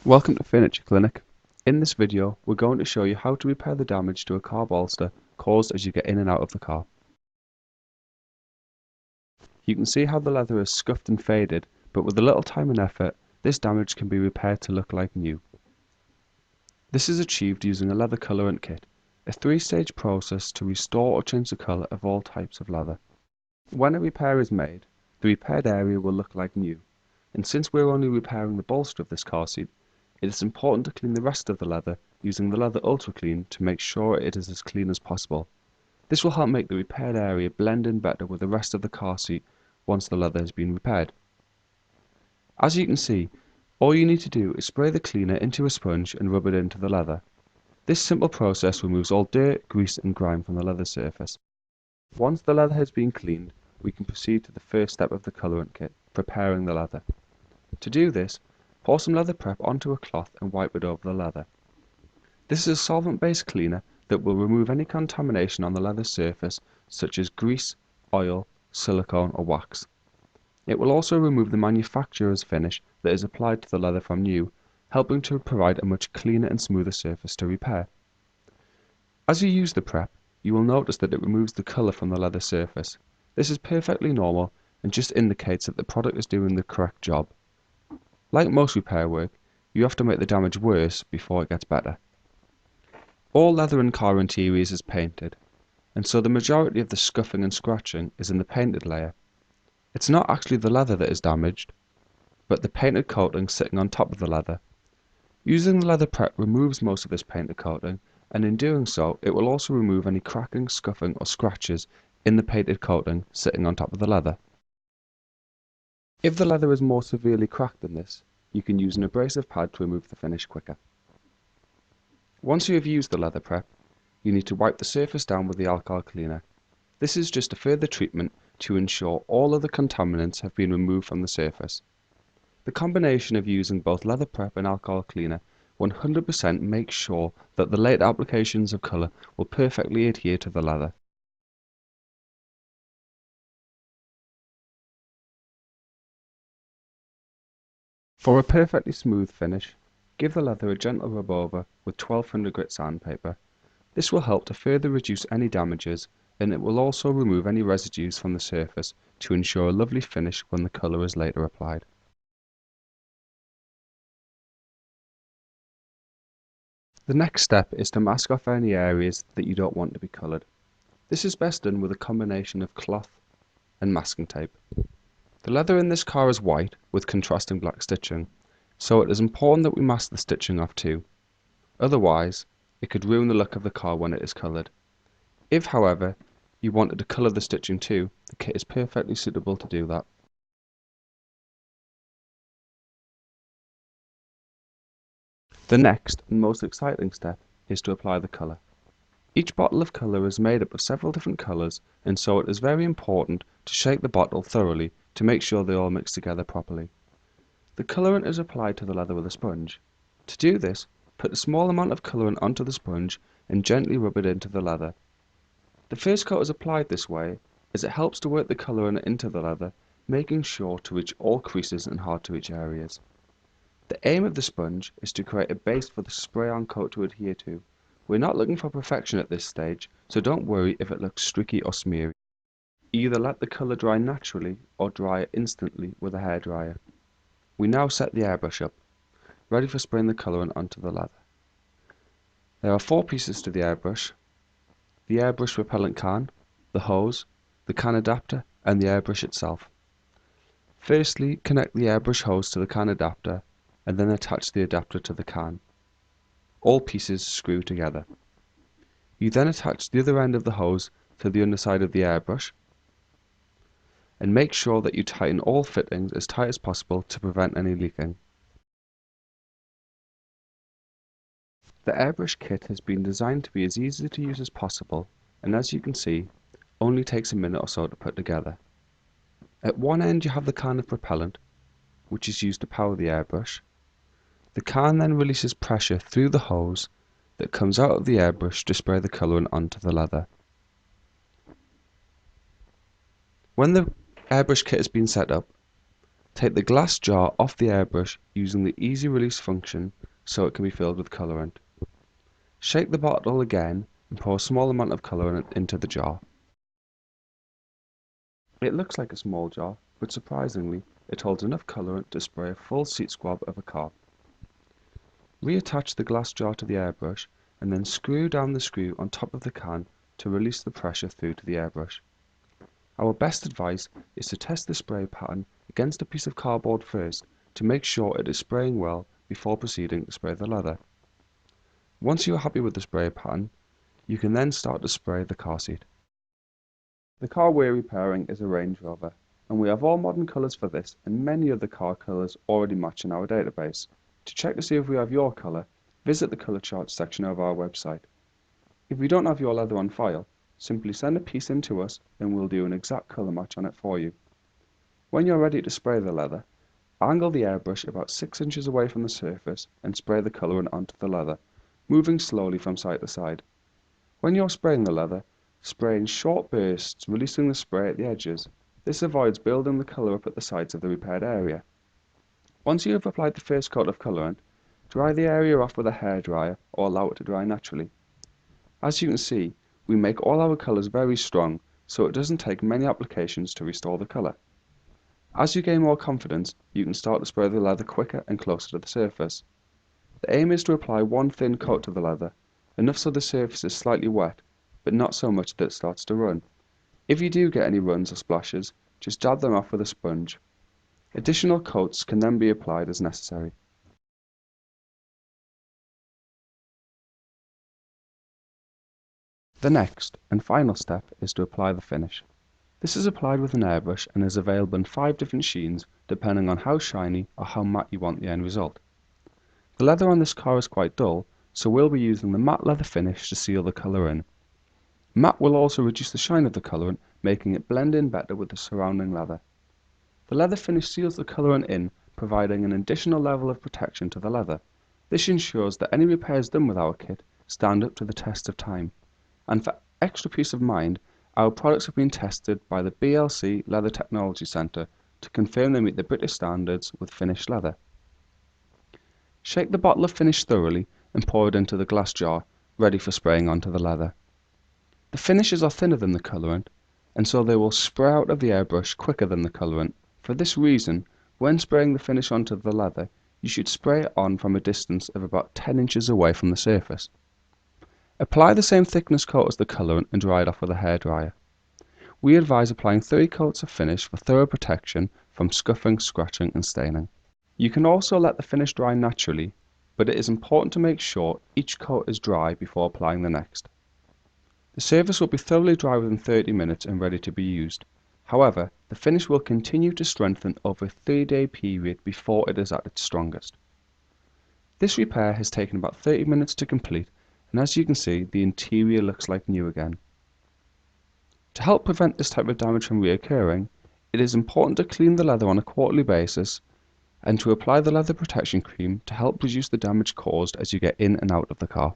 Welcome to Furniture Clinic. In this video, we're going to show you how to repair the damage to a car bolster caused as you get in and out of the car. You can see how the leather is scuffed and faded, but with a little time and effort, this damage can be repaired to look like new. This is achieved using a leather colorant kit, a three-stage process to restore or change the color of all types of leather. When a repair is made, the repaired area will look like new, and since we're only repairing the bolster of this car seat, it is important to clean the rest of the leather using the Leather Ultra Clean to make sure it is as clean as possible. This will help make the repaired area blend in better with the rest of the car seat once the leather has been repaired. As you can see, all you need to do is spray the cleaner into a sponge and rub it into the leather. This simple process removes all dirt, grease and grime from the leather surface. Once the leather has been cleaned, we can proceed to the first step of the colorant kit, preparing the leather. To do this, pour some leather prep onto a cloth and wipe it over the leather. This is a solvent-based cleaner that will remove any contamination on the leather surface such as grease, oil, silicone or wax. It will also remove the manufacturer's finish that is applied to the leather from new, helping to provide a much cleaner and smoother surface to repair. As you use the prep, you will notice that it removes the colour from the leather surface. This is perfectly normal and just indicates that the product is doing the correct job. Like most repair work, you have to make the damage worse before it gets better. All leather in car interiors is painted, and so the majority of the scuffing and scratching is in the painted layer. It's not actually the leather that is damaged, but the painted coating sitting on top of the leather. Using the leather prep removes most of this painted coating, and in doing so, it will also remove any cracking, scuffing or scratches in the painted coating sitting on top of the leather. If the leather is more severely cracked than this, you can use an abrasive pad to remove the finish quicker. Once you have used the leather prep, you need to wipe the surface down with the alcohol cleaner. This is just a further treatment to ensure all of the contaminants have been removed from the surface. The combination of using both leather prep and alcohol cleaner 100% makes sure that the later applications of colour will perfectly adhere to the leather. For a perfectly smooth finish, give the leather a gentle rub over with 1200 grit sandpaper. This will help to further reduce any damages, and it will also remove any residues from the surface to ensure a lovely finish when the colour is later applied. The next step is to mask off any areas that you don't want to be coloured. This is best done with a combination of cloth and masking tape. The leather in this car is white with contrasting black stitching, so it is important that we mask the stitching off too. Otherwise, it could ruin the look of the car when it is coloured. If, however, you wanted to colour the stitching too, the kit is perfectly suitable to do that. The next and most exciting step is to apply the colour. Each bottle of colour is made up of several different colours, and so it is very important to shake the bottle thoroughly to make sure they all mix together properly. The colourant is applied to the leather with a sponge. To do this, put a small amount of colourant onto the sponge and gently rub it into the leather. The first coat is applied this way as it helps to work the colourant into the leather, making sure to reach all creases and hard to reach areas. The aim of the sponge is to create a base for the spray-on coat to adhere to. We're not looking for perfection at this stage, so don't worry if it looks streaky or smeary. Either let the colour dry naturally or dry it instantly with a hairdryer. We now set the airbrush up, ready for spraying the colourant onto the leather. There are 4 pieces to the airbrush: the airbrush repellent can, the hose, the can adapter and the airbrush itself. Firstly, connect the airbrush hose to the can adapter and then attach the adapter to the can. All pieces screw together. You then attach the other end of the hose to the underside of the airbrush and make sure that you tighten all fittings as tight as possible to prevent any leaking. The airbrush kit has been designed to be as easy to use as possible, and as you can see, only takes a minute or so to put together. At one end you have the can of propellant, which is used to power the airbrush. The can then releases pressure through the hose that comes out of the airbrush to spray the colourant onto the leather. When the airbrush kit has been set up, Take the glass jar off the airbrush using the easy release function so it can be filled with colourant. Shake the bottle again and pour a small amount of colourant into the jar. It looks like a small jar, but surprisingly, it holds enough colourant to spray a full seat squab of a car. Reattach the glass jar to the airbrush and then screw down the screw on top of the can to release the pressure through to the airbrush. Our best advice is to test the spray pattern against a piece of cardboard first to make sure it is spraying well before proceeding to spray the leather. Once you are happy with the spray pattern, you can then start to spray the car seat. The car we're repairing is a Range Rover, and we have all modern colours for this and many of the car colours already match in our database. To check to see if we have your colour, visit the colour chart section of our website. If we don't have your leather on file, simply send a piece in to us and we'll do an exact colour match on it for you. When you're ready to spray the leather, angle the airbrush about 6 inches away from the surface and spray the colourant onto the leather, moving slowly from side to side. When you're spraying the leather, spray in short bursts, releasing the spray at the edges. This avoids building the colour up at the sides of the repaired area. Once you have applied the first coat of colourant, dry the area off with a hairdryer or allow it to dry naturally. As you can see, we make all our colours very strong, so it doesn't take many applications to restore the colour. As you gain more confidence, you can start to spray the leather quicker and closer to the surface. The aim is to apply one thin coat to the leather, enough so the surface is slightly wet, but not so much that it starts to run. If you do get any runs or splashes, just dab them off with a sponge. Additional coats can then be applied as necessary. The next and final step is to apply the finish. This is applied with an airbrush and is available in 5 different sheens depending on how shiny or how matte you want the end result. The leather on this car is quite dull, so we'll be using the matte leather finish to seal the colour in. Matte will also reduce the shine of the colourant, making it blend in better with the surrounding leather. The leather finish seals the colourant in, providing an additional level of protection to the leather. This ensures that any repairs done with our kit stand up to the test of time. And for extra peace of mind, our products have been tested by the BLC Leather Technology Centre to confirm they meet the British standards with finished leather. Shake the bottle of finish thoroughly and pour it into the glass jar, ready for spraying onto the leather. The finishes are thinner than the colourant, and so they will spray out of the airbrush quicker than the colourant. For this reason, when spraying the finish onto the leather, you should spray it on from a distance of about 10 inches away from the surface. Apply the same thickness coat as the colourant and dry it off with a hairdryer. We advise applying 3 coats of finish for thorough protection from scuffing, scratching and staining. You can also let the finish dry naturally, but it is important to make sure each coat is dry before applying the next. The surface will be thoroughly dry within 30 minutes and ready to be used. However, the finish will continue to strengthen over a 3-day period before it is at its strongest. This repair has taken about 30 minutes to complete, and as you can see, the interior looks like new again. To help prevent this type of damage from reoccurring, it is important to clean the leather on a quarterly basis and to apply the leather protection cream to help reduce the damage caused as you get in and out of the car.